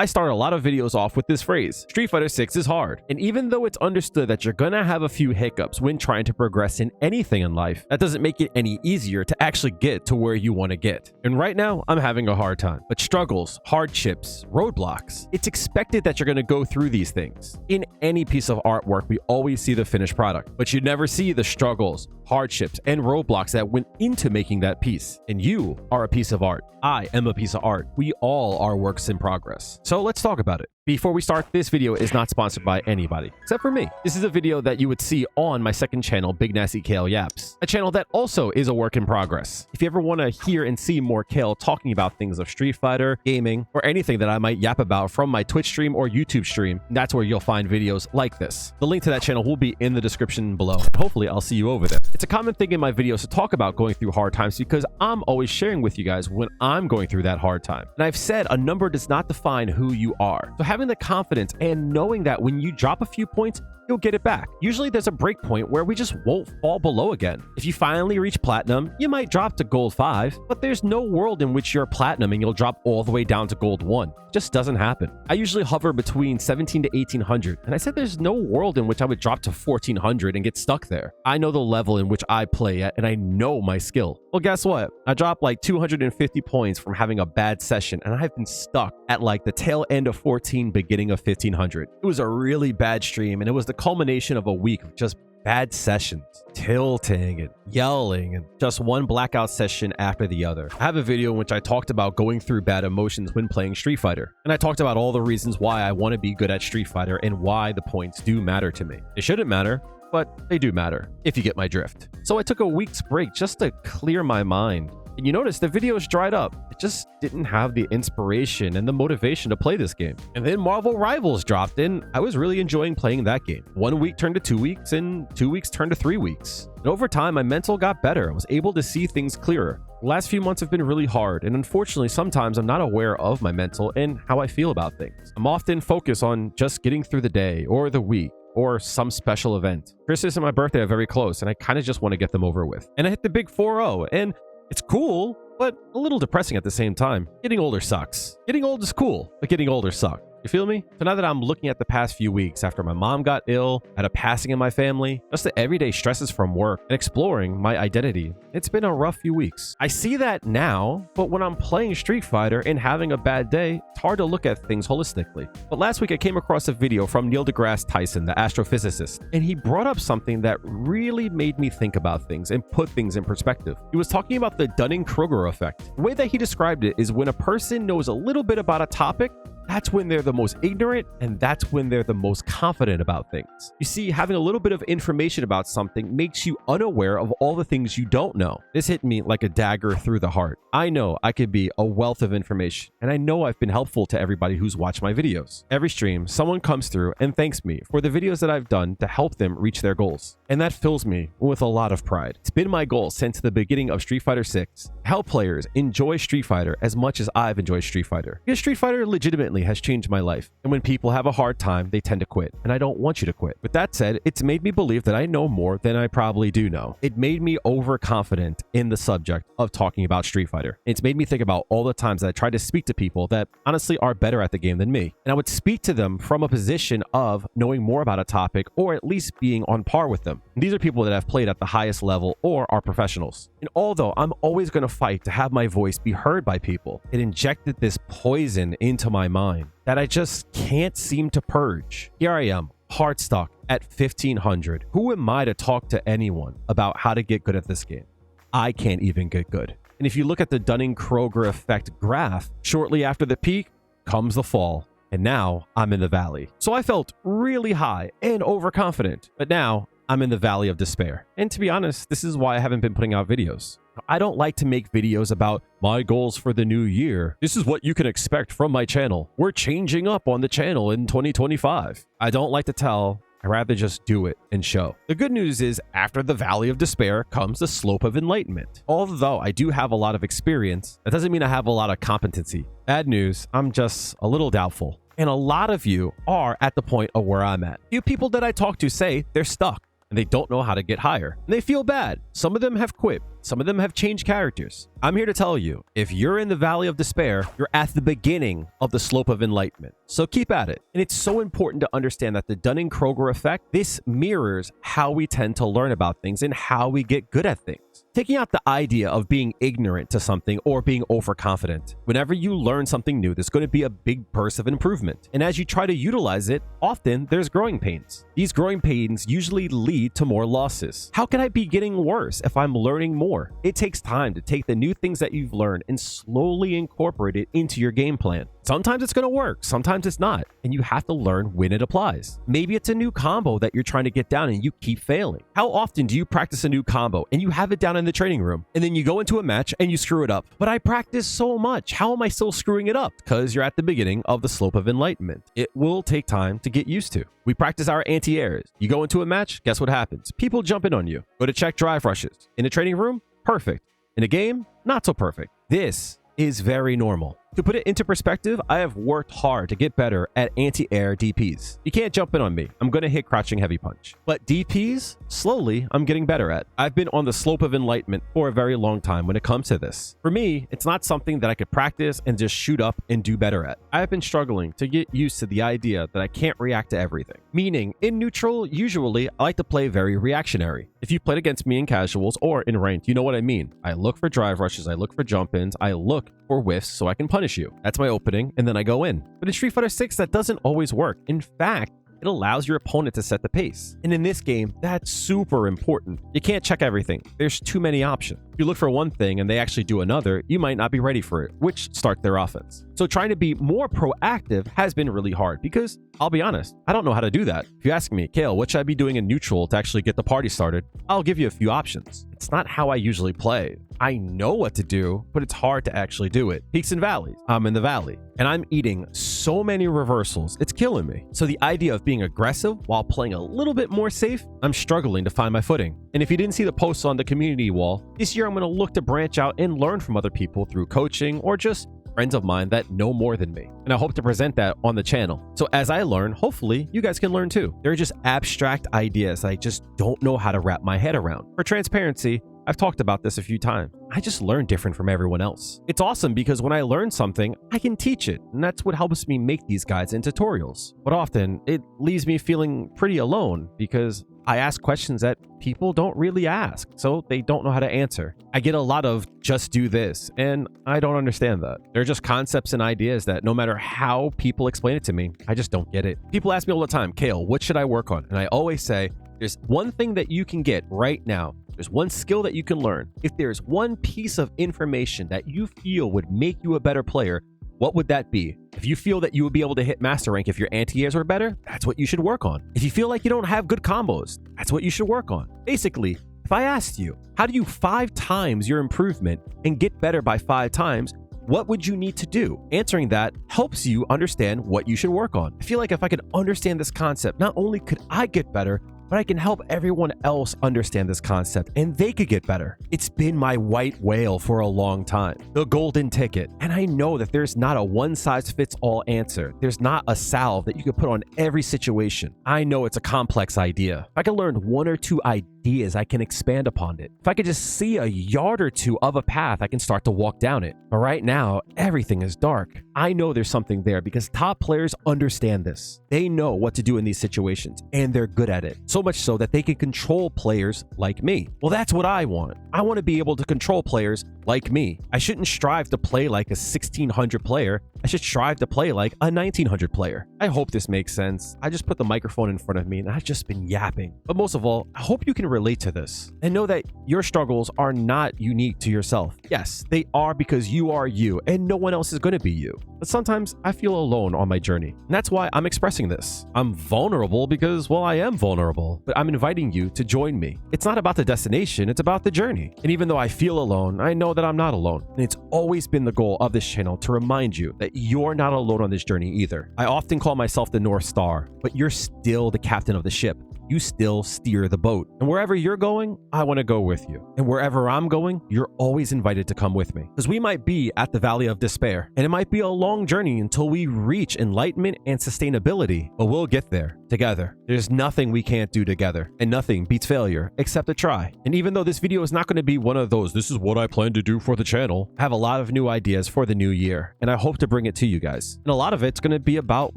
I start a lot of videos off with this phrase, Street Fighter 6 is hard. And even though it's understood that you're gonna have a few hiccups when trying to progress in anything in life, that doesn't make it any easier to actually get to where you want to get. And right now, I'm having a hard time. But struggles, hardships, roadblocks, it's expected that you're gonna go through these things. In any piece of artwork, we always see the finished product, but you never see the struggles, hardships, and roadblocks that went into making that piece. And you are a piece of art. I am a piece of art. We all are works in progress. So let's talk about it. Before we start, this video is not sponsored by anybody, except for me. This is a video that you would see on my second channel, Big Nasty Kail Yaps, a channel that also is a work in progress. If you ever want to hear and see more Kail talking about things of Street Fighter, gaming, or anything that I might yap about from my Twitch stream or YouTube stream, that's where you'll find videos like this. The link to that channel will be in the description below. Hopefully, I'll see you over there. It's a common thing in my videos to talk about going through hard times because I'm always sharing with you guys when I'm going through that hard time. And I've said a number does not define who you are. So having the confidence and knowing that when you drop a few points, you'll get it back. Usually there's a break point where we just won't fall below again. If you finally reach platinum, you might drop to gold 5, but there's no world in which you're platinum and you'll drop all the way down to gold 1. It just doesn't happen. I usually hover between 17 to 1800, and I said there's no world in which I would drop to 1400 and get stuck there. I know the level in which I play at, and I know my skill. Well, guess what? I dropped like 250 points from having a bad session, and I've been stuck at like the tail end of 14, beginning of 1500. It was a really bad stream, and it was the culmination of a week of just bad sessions, tilting and yelling, and just one blackout session after the other. I have a video in which I talked about going through bad emotions when playing Street Fighter, and I talked about all the reasons why I want to be good at Street Fighter and why the points do matter to me. It shouldn't matter, but they do matter, if you get my drift. So I took a week's break just to clear my mind. And you notice the videos dried up. It just didn't have the inspiration and the motivation to play this game. And then Marvel Rivals dropped in. I was really enjoying playing that game. 1 week turned to 2 weeks, and 2 weeks turned to 3 weeks. And over time, my mental got better. I was able to see things clearer. The last few months have been really hard, and unfortunately, sometimes I'm not aware of my mental and how I feel about things. I'm often focused on just getting through the day or the week, or some special event. Christmas and my birthday are very close, and I kind of just want to get them over with. And I hit the big 4-0, and it's cool, but a little depressing at the same time. Getting older sucks. Getting old is cool, but getting older sucks. You feel me? So now that I'm looking at the past few weeks after my mom got ill, had a passing in my family, just the everyday stresses from work, and exploring my identity, it's been a rough few weeks. I see that now, but when I'm playing Street Fighter and having a bad day, it's hard to look at things holistically. But last week I came across a video from Neil deGrasse Tyson, the astrophysicist, and he brought up something that really made me think about things and put things in perspective. He was talking about the Dunning-Kruger effect. The way that he described it is when a person knows a little bit about a topic, that's when they're the most ignorant, and that's when they're the most confident about things. You see, having a little bit of information about something makes you unaware of all the things you don't know. This hit me like a dagger through the heart. I know I could be a wealth of information, and I know I've been helpful to everybody who's watched my videos. Every stream, someone comes through and thanks me for the videos that I've done to help them reach their goals. And that fills me with a lot of pride. It's been my goal since the beginning of Street Fighter 6 to help players enjoy Street Fighter as much as I've enjoyed Street Fighter. Because Street Fighter legitimately has changed my life. And when people have a hard time, they tend to quit. And I don't want you to quit. With that said, it's made me believe that I know more than I probably do know. It made me overconfident in the subject of talking about Street Fighter. It's made me think about all the times that I tried to speak to people that honestly are better at the game than me. And I would speak to them from a position of knowing more about a topic or at least being on par with them. And these are people that have played at the highest level or are professionals. And although I'm always going to fight to have my voice be heard by people, it injected this poison into my mind that I just can't seem to purge. Here I am, hard stuck at 1500. Who am I to talk to anyone about how to get good at this game? I can't even get good. And if you look at the Dunning-Kruger effect graph, shortly after the peak comes the fall. And now I'm in the valley. So I felt really high and overconfident, but now I'm in the valley of despair. And to be honest, this is why I haven't been putting out videos. I don't like to make videos about my goals for the new year. This is what you can expect from my channel. We're changing up on the channel in 2025. I don't like to tell. I'd rather just do it and show. The good news is after the valley of despair comes the slope of enlightenment. Although I do have a lot of experience, that doesn't mean I have a lot of competency. Bad news, I'm just a little doubtful. And a lot of you are at the point of where I'm at. Few people that I talk to say they're stuck and they don't know how to get higher. And they feel bad. Some of them have quit. Some of them have changed characters. I'm here to tell you, if you're in the Valley of Despair, you're at the beginning of the Slope of Enlightenment. So keep at it. And it's so important to understand that the Dunning-Kroger effect, this mirrors how we tend to learn about things and how we get good at things. Taking out the idea of being ignorant to something or being overconfident. Whenever you learn something new, there's going to be a big burst of improvement. And as you try to utilize it, often there's growing pains. These growing pains usually lead to more losses. How can I be getting worse if I'm learning more? It takes time to take the new things that you've learned and slowly incorporate it into your game plan. Sometimes it's going to work, sometimes it's not, and you have to learn when it applies. Maybe it's a new combo that you're trying to get down and you keep failing. How often do you practice a new combo and you have it down in the training room and then you go into a match and you screw it up? But I practice so much. How am I still screwing it up? Because you're at the beginning of the Slope of Enlightenment. It will take time to get used to. We practice our anti-airs. You go into a match, guess what happens? People jump in on you. Go to check drive rushes. In a training room, perfect. In a game, not so perfect. This is very normal. To put it into perspective, I have worked hard to get better at anti-air DPs. You can't jump in on me. I'm going to hit crouching heavy punch. But DPs, slowly, I'm getting better at. I've been on the Slope of Enlightenment for a very long time when it comes to this. For me, it's not something that I could practice and just shoot up and do better at. I have been struggling to get used to the idea that I can't react to everything. Meaning, in neutral, usually, I like to play very reactionary. If you played against me in casuals or in ranked, you know what I mean. I look for drive rushes, I look for jump-ins, I look for whiffs so I can punish you. That's my opening, and then I go in. But in Street Fighter 6, that doesn't always work. In fact, it allows your opponent to set the pace. And in this game, that's super important. You can't check everything. There's too many options. If you look for one thing and they actually do another, you might not be ready for it, which starts their offense. So trying to be more proactive has been really hard because, I'll be honest, I don't know how to do that. If you ask me, Kail, what should I be doing in neutral to actually get the party started? I'll give you a few options. It's not how I usually play. I know what to do, but it's hard to actually do it. Peaks and valleys. I'm in the valley, and I'm eating so many reversals. It's killing me. So the idea of being aggressive while playing a little bit more safe, I'm struggling to find my footing. And if you didn't see the posts on the community wall, this year I'm going to look to branch out and learn from other people through coaching or just friends of mine that know more than me. And I hope to present that on the channel. So as I learn, hopefully you guys can learn too. They're just abstract ideas I just don't know how to wrap my head around. For transparency, I've talked about this a few times. I just learn different from everyone else. It's awesome because when I learn something, I can teach it. And that's what helps me make these guides and tutorials. But often it leaves me feeling pretty alone because I ask questions that people don't really ask, so they don't know how to answer. I get a lot of just do this, and I don't understand that. They're just concepts and ideas that no matter how people explain it to me, I just don't get it. People ask me all the time, Kail, what should I work on? And I always say, there's one thing that you can get right now. There's one skill that you can learn. If there's one piece of information that you feel would make you a better player, what would that be? If you feel that you would be able to hit master rank if your anti-airs were better, that's what you should work on. If you feel like you don't have good combos, that's what you should work on. Basically, if I asked you, how do you 5 times your improvement and get better by 5 times, what would you need to do? Answering that helps you understand what you should work on. I feel like if I could understand this concept, not only could I get better, but I can help everyone else understand this concept and they could get better. It's been my white whale for a long time, the golden ticket. And I know that there's not a one-size-fits-all answer. There's not a salve that you can put on every situation. I know it's a complex idea. If I can learn 1 or 2 ideas, I can expand upon it. If I could just see a yard or 2 of a path, I can start to walk down it. But right now, everything is dark. I know there's something there because top players understand this. They know what to do in these situations and they're good at it. So much so that they can control players like me. Well, that's what I want. I want to be able to control players like me. I shouldn't strive to play like a 1600 player. I should strive to play like a 1900 player. I hope this makes sense. I just put the microphone in front of me and I've just been yapping. But most of all, I hope you can relate to this and know that your struggles are not unique to yourself. Yes, they are because you are you and no one else is going to be you. But sometimes I feel alone on my journey. And that's why I'm expressing this. I'm vulnerable because, well, I am vulnerable, but I'm inviting you to join me. It's not about the destination, it's about the journey. And even though I feel alone, I know that I'm not alone. And it's always been the goal of this channel to remind you that you're not alone on this journey either. I often call myself the North Star, but you're still the captain of the ship. you still steer the boat. And wherever you're going, I want to go with you. And wherever I'm going, you're always invited to come with me. Because we might be at the valley of despair, and it might be a long journey until we reach enlightenment and sustainability, but we'll get there together. There's nothing we can't do together, and nothing beats failure except a try. And even though this video is not going to be one of those, this is what I plan to do for the channel, I have a lot of new ideas for the new year, and I hope to bring it to you guys. And a lot of it's going to be about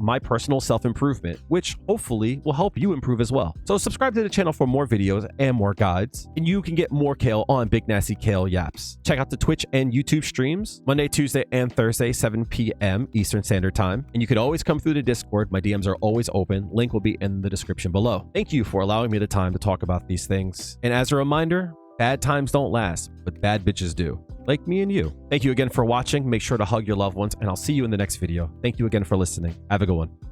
my personal self-improvement, which hopefully will help you improve as well. So subscribe to the channel for more videos and more guides, and you can get more Kail on Big Nasty Kail Yaps. Check out the Twitch and YouTube streams Monday, Tuesday, and Thursday, 7 p.m. Eastern Standard Time. And you can always come through the Discord. My DMs are always open. Link will be in the description below. Thank you for allowing me the time to talk about these things. And as a reminder, bad times don't last, but bad bitches do. Like me and you. Thank you again for watching. Make sure to hug your loved ones, and I'll see you in the next video. Thank you again for listening. Have a good one.